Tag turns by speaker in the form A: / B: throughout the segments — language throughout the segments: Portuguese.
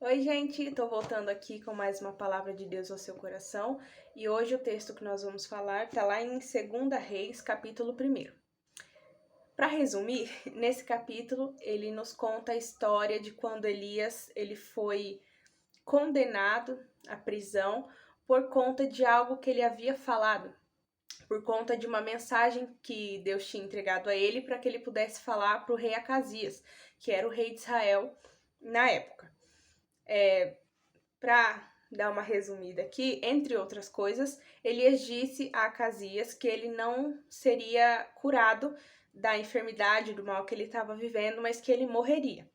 A: Oi, gente, estou voltando aqui com mais uma palavra de Deus ao seu coração e hoje o texto que nós vamos falar está lá em 2 Reis, capítulo 1. Para resumir, nesse capítulo ele nos conta a história de quando Elias ele foi condenado à prisão por conta de algo que ele havia falado, por conta de uma mensagem que Deus tinha entregado a ele para que ele pudesse falar para o rei Acasias, que era o rei de Israel na época. Para dar uma resumida aqui, entre outras coisas, Elias disse a Acasias que ele não seria curado da enfermidade, do mal que ele estava vivendo, mas que ele morreria.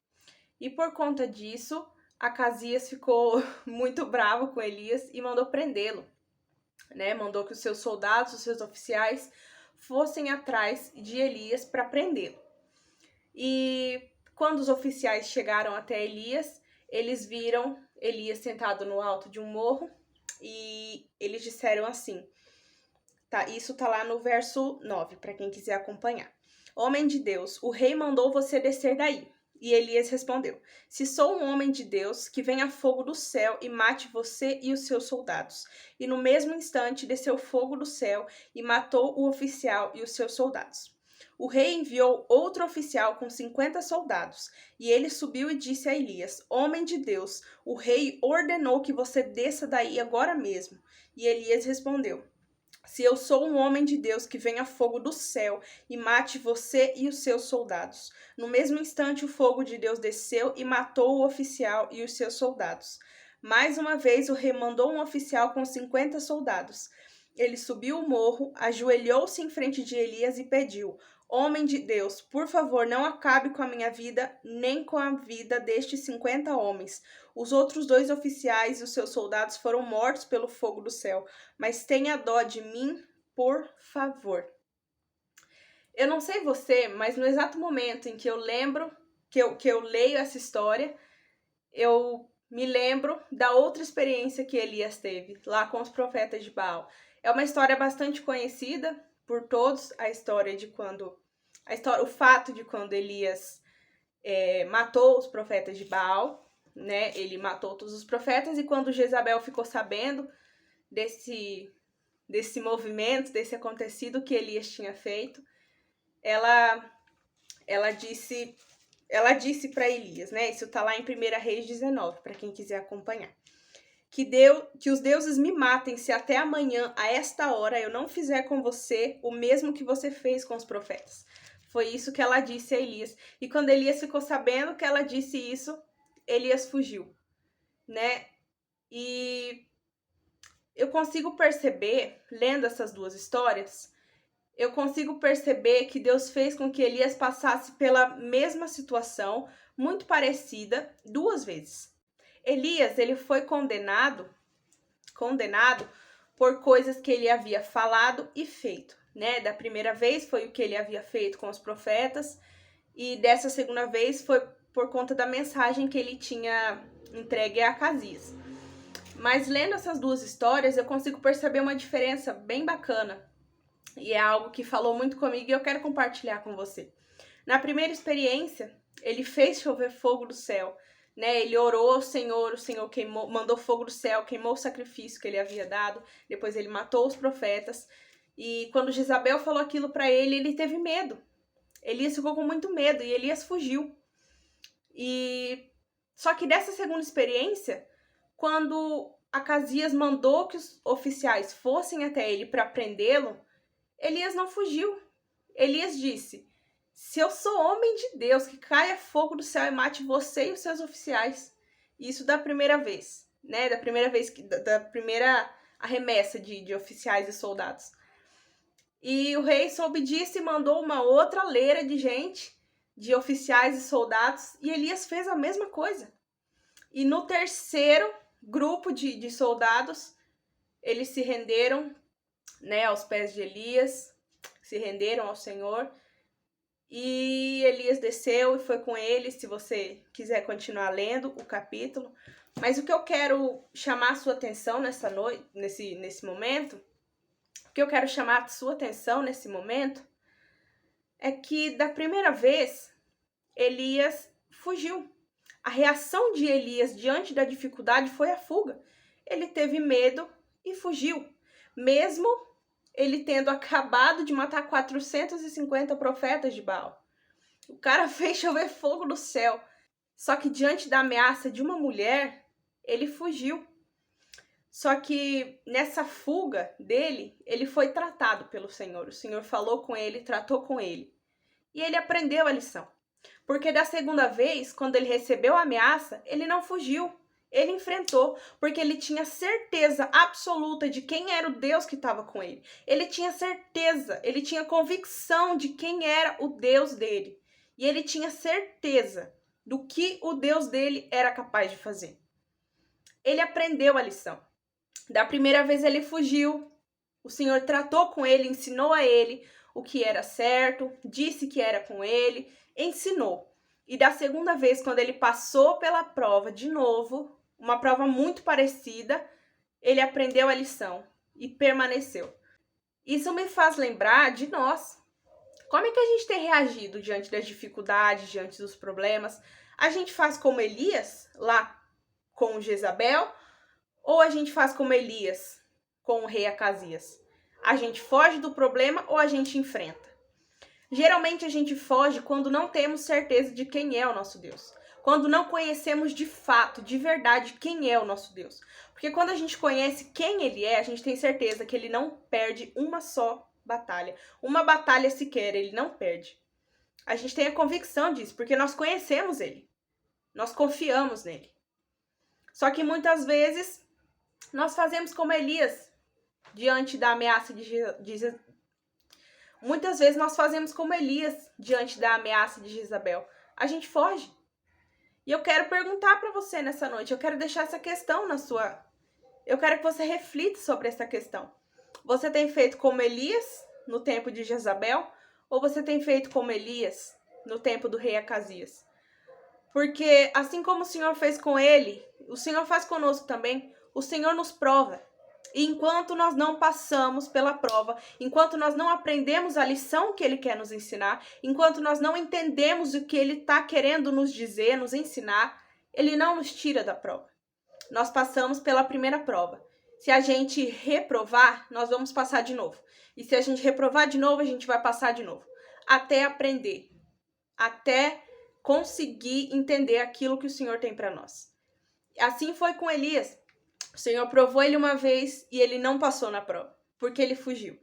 A: E por conta disso, Acasias ficou muito bravo com Elias e mandou prendê-lo, né? Mandou que os seus soldados, os seus oficiais, fossem atrás de Elias para prendê-lo. E quando os oficiais chegaram até Elias, eles viram Elias sentado no alto de um morro e eles disseram assim, isso tá lá no verso 9, para quem quiser acompanhar. Homem de Deus, o rei mandou você descer daí. E Elias respondeu, se sou um homem de Deus, que venha fogo do céu e mate você e os seus soldados. E no mesmo instante desceu fogo do céu e matou o oficial e os seus soldados. O rei enviou outro oficial com 50 soldados, e ele subiu e disse a Elias, homem de Deus, o rei ordenou que você desça daí agora mesmo. E Elias respondeu, se eu sou um homem de Deus, que venha fogo do céu e mate você e os seus soldados. No mesmo instante, o fogo de Deus desceu e matou o oficial e os seus soldados. Mais uma vez, o rei mandou um oficial com 50 soldados. Ele subiu o morro, ajoelhou-se em frente de Elias e pediu, homem de Deus, por favor, não acabe com a minha vida, nem com a vida destes 50 homens. Os outros 2 oficiais e os seus soldados foram mortos pelo fogo do céu, mas tenha dó de mim, por favor. Eu não sei você, mas no exato momento em que eu lembro, que eu leio essa história, eu me lembro da outra experiência que Elias teve, lá com os profetas de Baal. É uma história bastante conhecida por todos, o fato de quando Elias matou os profetas de Baal, né? Ele matou todos os profetas, e quando Jezabel ficou sabendo desse movimento, desse acontecido que Elias tinha feito, ela disse para Elias, né? Isso tá lá em 1 Reis 19, para quem quiser acompanhar. Que os deuses me matem se até amanhã, a esta hora, eu não fizer com você o mesmo que você fez com os profetas. Foi isso que ela disse a Elias. E quando Elias ficou sabendo que ela disse isso, Elias fugiu, né? E eu consigo perceber, lendo essas duas histórias, eu consigo perceber que Deus fez com que Elias passasse pela mesma situação, muito parecida, 2 vezes. Elias, ele foi condenado por coisas que ele havia falado e feito, né? Da primeira vez foi o que ele havia feito com os profetas, e dessa segunda vez foi por conta da mensagem que ele tinha entregue a Acasias. Mas lendo essas duas histórias, eu consigo perceber uma diferença bem bacana, e é algo que falou muito comigo e eu quero compartilhar com você. Na primeira experiência, ele fez chover fogo do céu, né? Ele orou ao Senhor, o Senhor mandou fogo do céu, queimou o sacrifício que ele havia dado, depois ele matou os profetas, e quando Jezabel falou aquilo para ele, ele teve medo. Elias ficou com muito medo e Elias fugiu. E só que dessa segunda experiência, quando Acasias mandou que os oficiais fossem até ele para prendê-lo, Elias não fugiu. Elias disse, se eu sou homem de Deus, que caia fogo do céu e mate você e os seus oficiais. Isso da primeira vez, né? Da primeira arremessa de oficiais e soldados. E o rei soube disso e mandou uma outra leira de gente, de oficiais e soldados, e Elias fez a mesma coisa. E no terceiro grupo de soldados, eles se renderam, né, aos pés de Elias, se renderam ao Senhor. E Elias desceu e foi com ele, se você quiser continuar lendo o capítulo. Mas o que eu quero chamar a sua atenção nessa noite, nesse momento, o que eu quero chamar a sua atenção nesse momento é que da primeira vez Elias fugiu. A reação de Elias diante da dificuldade foi a fuga. Ele teve medo e fugiu, mesmo ele tendo acabado de matar 450 profetas de Baal. O cara fez chover fogo do céu. Só que diante da ameaça de uma mulher, ele fugiu. Só que nessa fuga dele, ele foi tratado pelo Senhor. O Senhor falou com ele, tratou com ele. E ele aprendeu a lição. Porque da segunda vez, quando ele recebeu a ameaça, ele não fugiu. Ele enfrentou, porque ele tinha certeza absoluta de quem era o Deus que estava com ele. Ele tinha certeza, ele tinha convicção de quem era o Deus dele. E ele tinha certeza do que o Deus dele era capaz de fazer. Ele aprendeu a lição. Da primeira vez ele fugiu, o Senhor tratou com ele, ensinou a ele o que era certo, disse que era com ele, ensinou. E da segunda vez, quando ele passou pela prova de novo, uma prova muito parecida, ele aprendeu a lição e permaneceu. Isso me faz lembrar de nós. Como é que a gente tem reagido diante das dificuldades, diante dos problemas? A gente faz como Elias, lá com Jezabel, ou a gente faz como Elias, com o rei Acasias? A gente foge do problema ou a gente enfrenta? Geralmente a gente foge quando não temos certeza de quem é o nosso Deus. Quando não conhecemos de fato, de verdade, quem é o nosso Deus. Porque quando a gente conhece quem ele é, a gente tem certeza que ele não perde uma só batalha. Uma batalha sequer, ele não perde. A gente tem a convicção disso, porque nós conhecemos ele. Nós confiamos nele. Só que muitas vezes nós fazemos como Elias, diante da ameaça de Muitas vezes nós fazemos como Elias, diante da ameaça de Jezabel. A gente foge. E eu quero perguntar para você nessa noite, eu quero deixar essa questão Eu quero que você reflita sobre essa questão. Você tem feito como Elias, no tempo de Jezabel, ou você tem feito como Elias, no tempo do rei Acasias? Porque assim como o Senhor fez com ele, o Senhor faz conosco também. O Senhor nos prova. E enquanto nós não passamos pela prova, enquanto nós não aprendemos a lição que ele quer nos ensinar, enquanto nós não entendemos o que ele está querendo nos dizer, nos ensinar, ele não nos tira da prova. Nós passamos pela primeira prova. Se a gente reprovar, nós vamos passar de novo. E se a gente reprovar de novo, a gente vai passar de novo. Até aprender. Até conseguir entender aquilo que o Senhor tem para nós. Assim foi com Elias. O Senhor provou ele uma vez e ele não passou na prova, porque ele fugiu.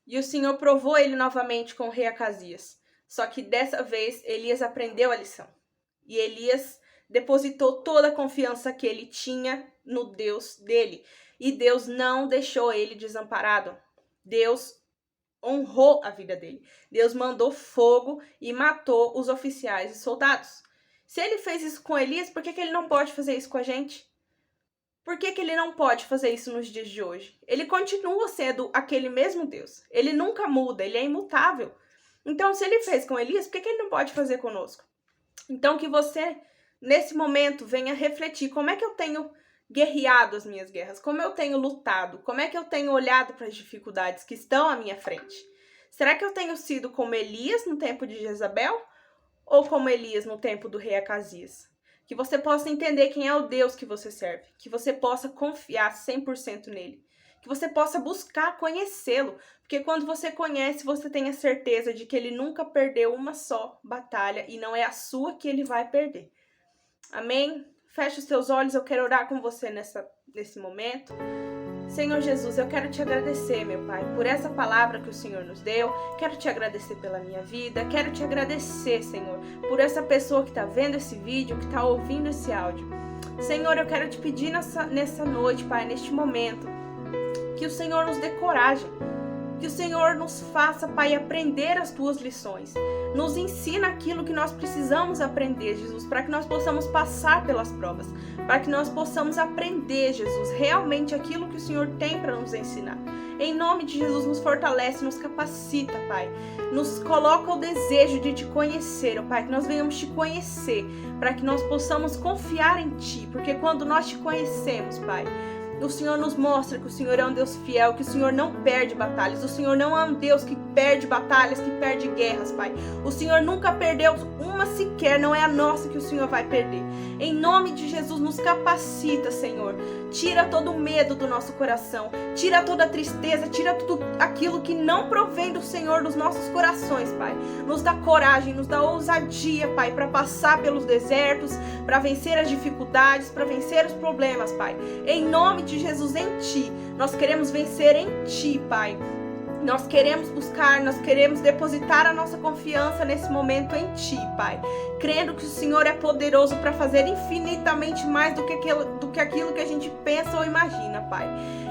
A: E o Senhor provou ele novamente com o rei Acasias. Só que dessa vez Elias aprendeu a lição. E Elias depositou toda a confiança que ele tinha no Deus dele. E Deus não deixou ele desamparado. Deus honrou a vida dele. Deus mandou fogo e matou os oficiais e soldados. Se ele fez isso com Elias, por que ele não pode fazer isso com a gente? Por que ele não pode fazer isso nos dias de hoje? Ele continua sendo aquele mesmo Deus. Ele nunca muda, ele é imutável. Então, se ele fez com Elias, por que ele não pode fazer conosco? Então, que você, nesse momento, venha refletir como é que eu tenho guerreado as minhas guerras, como eu tenho lutado, como é que eu tenho olhado para as dificuldades que estão à minha frente. Será que eu tenho sido como Elias no tempo de Jezabel ou como Elias no tempo do rei Acasias? Que você possa entender quem é o Deus que você serve. Que você possa confiar 100% nele. Que você possa buscar conhecê-lo. Porque quando você conhece, você tem a certeza de que ele nunca perdeu uma só batalha. E não é a sua que ele vai perder. Amém? Feche os seus olhos, eu quero orar com você nesse momento. Senhor Jesus, eu quero te agradecer, meu Pai, por essa palavra que o Senhor nos deu. Quero te agradecer pela minha vida. Quero te agradecer, Senhor, por essa pessoa que está vendo esse vídeo, que está ouvindo esse áudio. Senhor, eu quero te pedir nessa noite, Pai, neste momento, que o Senhor nos dê coragem. Que o Senhor nos faça, Pai, aprender as tuas lições. Nos ensina aquilo que nós precisamos aprender, Jesus, para que nós possamos passar pelas provas. Para que nós possamos aprender, Jesus, realmente aquilo que o Senhor tem para nos ensinar. Em nome de Jesus, nos fortalece, nos capacita, Pai. Nos coloca o desejo de te conhecer, ó Pai, que nós venhamos te conhecer, para que nós possamos confiar em Ti. Porque quando nós te conhecemos, Pai, o Senhor nos mostra que o Senhor é um Deus fiel, que o Senhor não perde batalhas. O Senhor não é um Deus que perde batalhas, que perde guerras, Pai. O Senhor nunca perdeu uma sequer, não é a nossa que o Senhor vai perder. Em nome de Jesus, nos capacita, Senhor. Tira todo o medo do nosso coração, tira toda a tristeza, tira tudo aquilo que não provém do Senhor dos nossos corações, Pai. Nos dá coragem, nos dá ousadia, Pai, para passar pelos desertos, para vencer as dificuldades, para vencer os problemas, Pai. Em nome de Jesus, em Ti, nós queremos vencer em Ti, Pai. Nós queremos buscar, nós queremos depositar a nossa confiança nesse momento em Ti, Pai. Crendo que o Senhor é poderoso para fazer infinitamente mais do que aquilo que a gente pensa ou imagina, Pai.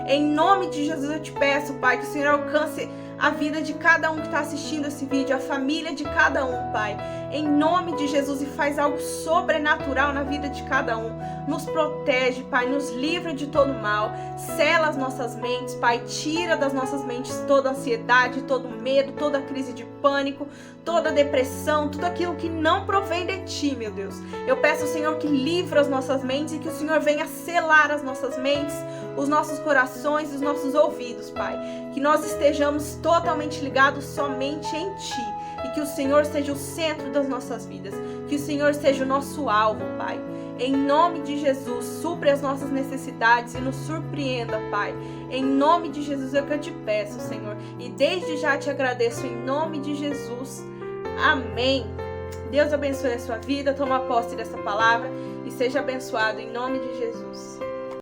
A: Em nome de Jesus eu te peço, Pai, que o Senhor alcance a vida de cada um que está assistindo esse vídeo, a família de cada um, Pai. Em nome de Jesus, e faz algo sobrenatural na vida de cada um. Nos protege, Pai, nos livra de todo mal, sela as nossas mentes, Pai, tira das nossas mentes toda a ansiedade, todo o medo, toda a crise de pânico, toda a depressão, tudo aquilo que não provém de Ti, meu Deus. Eu peço, Senhor, que livre as nossas mentes e que o Senhor venha selar as nossas mentes, os nossos corações e os nossos ouvidos, Pai. Que nós estejamos totalmente ligados somente em Ti e que o Senhor seja o centro das nossas vidas, que o Senhor seja o nosso alvo, Pai. Em nome de Jesus, supre as nossas necessidades e nos surpreenda, Pai. Em nome de Jesus é o que eu te peço, Senhor. E desde já te agradeço em nome de Jesus. Amém. Deus abençoe a sua vida, toma posse dessa palavra e seja abençoado em nome de Jesus.